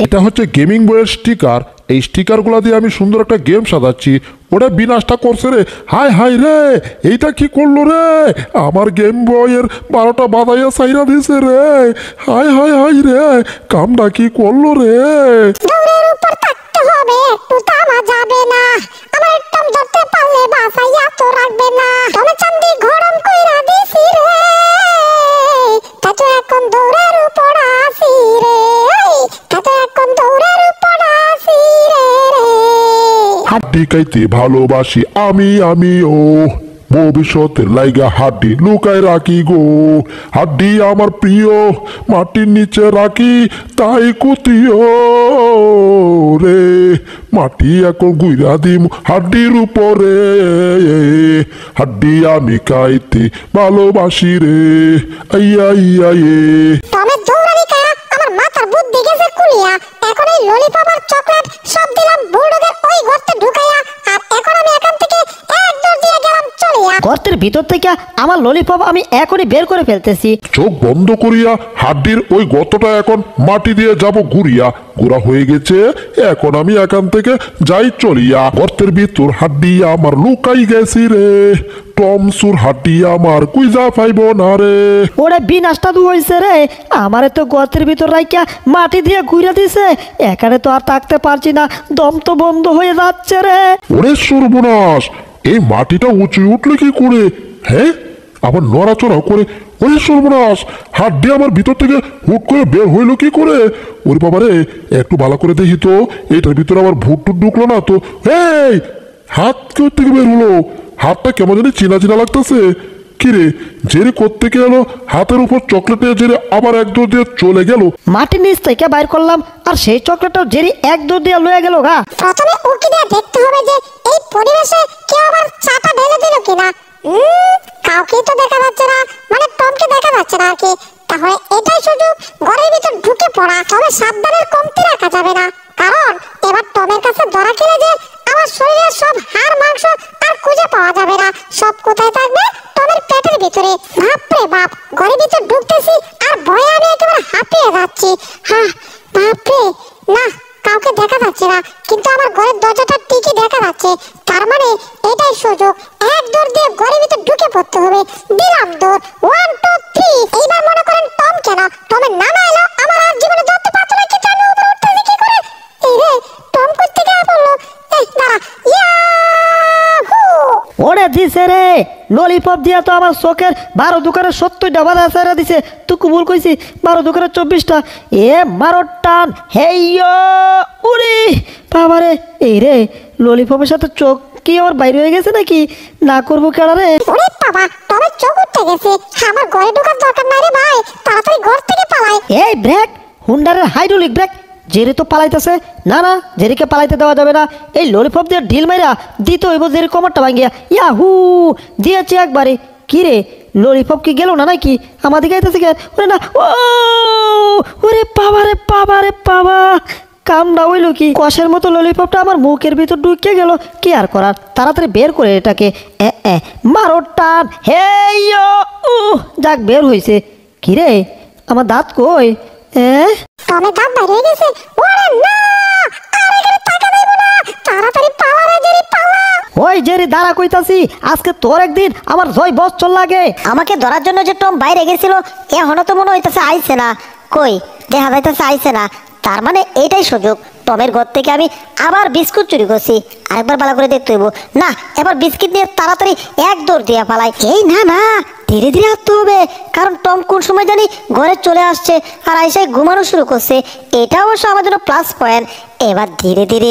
এটা হচ্ছে গেমিং বইয়ের স্টিকার। এই স্টিকারগুলো দিয়ে আমি সুন্দর একটা গেম সাজাচ্ছি। ওটা বিনাশটা করছে রে। হাই হাই রে, এইটা কি করলো রে? আমার গেম বইয়ের 12টা বাজাইয়া সাইরা দিছে রে। হাই হাই হাই রে, কামটা কি করলো রে? দৌড়ের উপর থাকতে হবে, একটু থামা যাবে না। আমার টম ধরতে পারলে বাসাইয়া তো রাখবে না। টমে চান্দি গরম কইরা দিছি রে, তাই তো এখন দৌড়ের উপর আসি রে। তাই তো এখন দৌড়ের উপর আসি রে। হাড্ডি খাইতে ভালোবাসি আমি ও, ভবিষ্যতের লাইগা হাড্ডি লুকায় রাখি গো। হাড্ডি আমার প্রিয়, মাটির নিচে রাখি তাই কুতিও রে। মাটি এখন গুইরা দিম হাড্ডির উপরে। হাড্ডি আমি খাইতে ভালোবাসি রে। আইয়া ইয়া এ। টমের দৌড়ানি খায়া আমার মাথার বুদ্ধি গেছে কুলিয়া। এখন এই ললিপপ আর চকলেট সব দিলাম বুলডগের ওই গর্তে ঢুকাইয়া। আর এখন আমি এখান থেকে এক দৌড় দিয়ে গেলাম চলিয়া। গর্তের ভিতর থেকে আমার ললিপপ আমি এখনই বের করে ফেলতেছি। চোখ বন্ধ করিয়া হাড্ডির ওই গর্তটা এখন মাটি দিয়ে যাব ঘুরিয়া। ঘোরা হয়ে গেছে, এখন আমি এখান থেকে যাই চলিয়া। গর্তের ভিতর হাড্ডি আমার লুকাই গেছি রে। টমসুর হাড্ডি আমার কুইজা পাইব না রে। ওরে বিনাশটা দু হয়েছে রে। আমারে তো গর্তের ভিতর রাইকা মাটি দিয়ে ঘুরে দিছে। এখানে তো আর থাকতে পারছি না, দম তো বন্ধ হয়ে যাচ্ছে রে। ওরে সর্বনাশ, এই মাটিটা উঁচু উঠলে কি করে? হ্যাঁ, আবার নড়াচড়া করে। ওরে সর্বনাশ, হাড্ডি আমার ভিতর থেকে হুট করে বের হইলো কি করে? ওরে বাবারে, একটু ভালো করে দেখি তো, এটার ভিতরে আবার ভুট টুট ঢুকলো না তো? এই হাত থেকে বের হলো। হাতটা কেমন জানি চিনা চিনা লাগতেছে। কিরে, জেরে কোত্থেকে এলো? হাতের উপর চকলেট নিয়ে জেরে আবার এক দৌড় দিয়ে চলে গেল। মাটির নিচ থেকে বাইর করলাম, আর সেই চকলেটটাও জেরি এক দৌড় দিয়ে লয়ে গেল গা। প্রথমে উকি দিয়ে দেখতে হবে যে এই পরিবেশে কেউ আবার চাটা ঢেলে দিল কিনা। কাউকে তো দেখা যাচ্ছে না, মানে টমকে দেখা যাচ্ছে না আর কি। তাহলে এটাই সুযোগ ঘরের ভিতর ঢুকে পড়া। তবে সাবধানের কমতি রাখা যাবে না, কারণ এবার টমের কাছে ধরা খেলে যে আমার শরীরের সব হাড় মাংস আর খুঁজে পাওয়া যাবে না। সব কোথায় থাকবে? টমের পেটের ভিতরে। বাপরে বাপ, ঘরের ভিতর ঢুকতেছি আর ভয়ে আমি একেবারে হাঁপিয়ে যাচ্ছি। হ্যাঁ বাপরে, না কাউকে দেখা যাচ্ছে না, কিন্তু আমার ঘরের দরজাটা ঠিকই দেখা যাচ্ছে। তার মানে এটাই সুযোগ, এক দৌড় দিয়ে ঘরের ভিতর ঢুকে পড়তে হবে। দিলাম দৌড়, 1 2 3। এইবার মনে করেন টম কেন, টমের নাম এলো, আমার আর জীবনে ধরতে পারতো না, কিন্তু আমি উপরে উঠতেছি কি করে? এই রে, টম করতে গিয়ে পড়লো। এই দাঁড়া, ইয়াহু! ওরে দিছে রে, ললিপপ দিয়া তো আমার চোখের 12 দোকানে 70টা বাধা সারা দিছে। তুকু ভুল কইছি, 12 দোকানে 24টা। এ মারো টান, হেইয়ো উড়ি বাবারে। এই রে, ললিপপের সাথে চোখ কি আমার বাইরে হয়ে গেছে নাকি? না করবো কেডা রে? ওরে বাবা, টমের চোখ উঠতে গেছে। আমার ঘরে ঢোকার দরকার নাই রে ভাই, তাড়াতাড়ি ঘর থেকে পালাই। এই ব্রেক, হুন্ডারের হাইড্রোলিক ব্রেক। জেরি তো পালাইতেছে। না না, জেরিকে পালাইতে দেওয়া যাবে না। এই ললিপপ দিয়ে ঢিল মাইরা দিতে হইব জেরি কোমরটা ভাঙ্গিয়া। ইয়াহু দিয়েছে একবারে। কি রে, ললিপপ কি গেল না নাকি? আমার দিকে আইতেছে কেন? ওরে না, ও ওরে বাবা রে বাবা রে বাবা, কামটা হইল কি? কষের মতো ললিপপটা আমার মুখের ভিতর ঢুকে গেল। কি আর করার, তাড়াতাড়ি বের করে এটাকে। মারো টান, হেইয়ো যাক বের হইছে। কি রে, আমার দাঁত কই? টমের দাঁত বাইরে গেছে। ওরে না, আর এখানে টাকা দেব না, তাড়াতাড়ি পালা রে জেরি, পালা। ওই জেরি দাঁড়া কইতাছি, আজকে তোর একদিন আমার 6 বছর লাগে। আমাকে ধরার জন্য যে টম বাইরে গেছিল, এখনো তো মনে হইতেছে আইছে না। কই দেখা যাইতেছে আইছে না, তার মানে এইটাই সুযোগ। টমের ঘর থেকে আমি আবার বিস্কুট চুরি করছি। আরেকবার ভালো করে দেখতে হইব। না, এবার বিস্কিট নিয়ে তাড়াতাড়ি এক দৌড় দিয়া পালাই। এই না না, ধীরে ধীরে আসতে হবে, কারণ টম কোন সময় জানি ঘরে চলে আসছে আর আইসাই ঘুমানো শুরু করছে। এটা অবশ্য আমার জন্য প্লাস পয়েন্ট। এবার ধীরে ধীরে